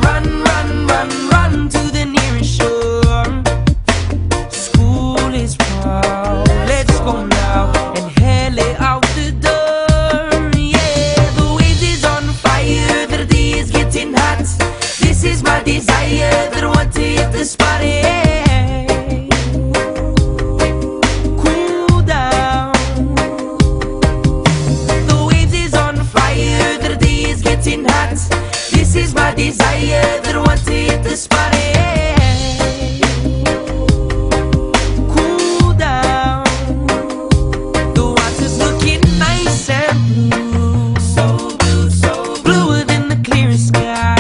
run, run, run, run to the nearest shore. School is proud, let's go now and hail it out the door. Yeah, the waves is on fire, the day is getting hot. This is my desire, that I want to hit the spot. Cool down. The waves is on fire, the day is getting hot. This is my desire, that I want to hit the spot. Cool down. The water's looking nice and blue, so blue, so bluer than the clearest sky.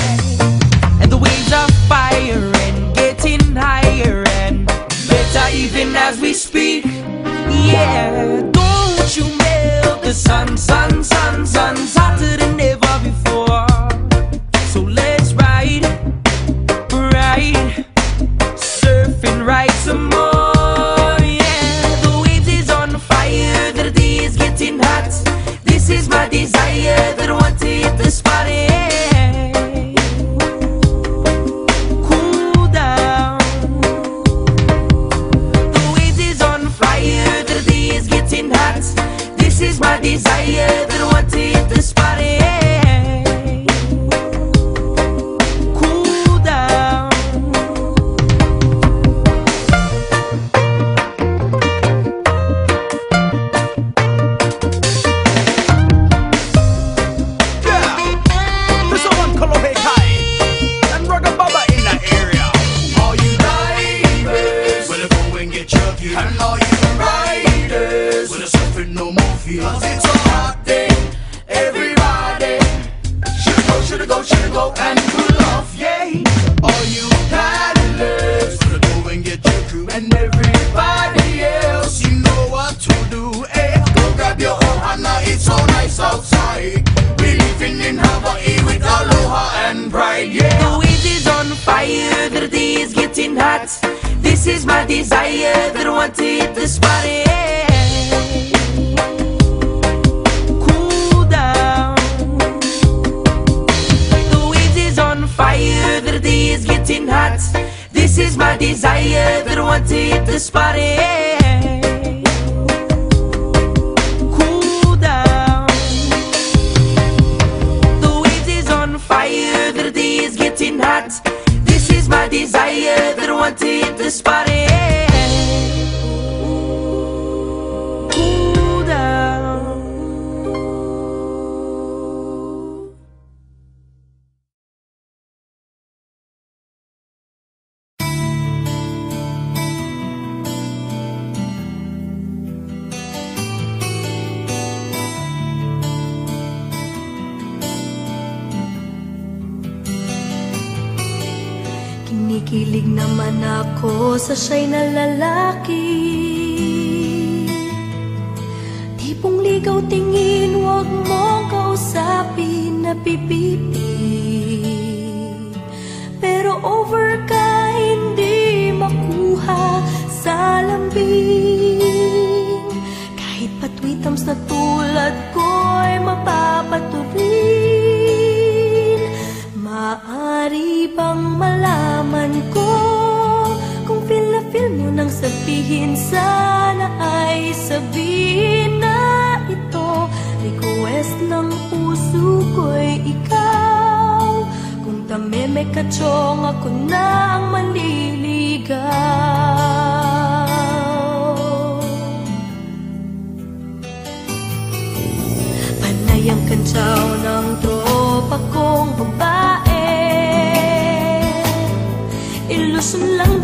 And the waves are fire and getting higher and better even as we speak. Yeah, don't you melt the sun, sun, sun, sun's hotter than ever before. So let's ride, ride, surfing right some more. Yeah, the waves is on fire, the day is getting hot. This is my desire, that I want to hit the spot. Cool down. The waves is on fire, the day is getting hot. This is my desire, that I want to hit the spot. Cool down. Yeah, this one Kolohe Kai and Rugga Bubba in that area. All you divers, wanna go and get your gear. And all you riders, wanna surfing no more fear. 'Cause it's a hot day, everybody shoulda go and pull off, yeah. All you paddlers, wanna go and get your crew. And everybody else, you know what to do, eh? Go grab your ohana, it's so nice outside. We living in Hawaii with aloha and pride, yeah. The waves is on fire, the day is getting hot. This is my desire, that I want to hit the spot. Cool down. The waves is on fire, the day is getting hot. This is my desire, that I want to hit the spot. Cool down. The waves is on fire, the day is getting hot. This is my desire, that I want to hit the spot. Cool down. Kinikilig naman ako sa siya'y na lalaki. Tipong ligaw tingin, huwag mong kausapin, napipiti. Pero over ka, hindi makuha sa lambing. Kahit patwitams na tulad ko'y mapapaturin. Maaari bang malaman ko kung feel na feel mo nang sabihin? Sana ay sabihin na ito. Request ng puso ko'y ikaw. Kung tameme ka chong, ako na ang manliligaw. Panay ang kantsaw ng tropa kong babae. Ilusyon lang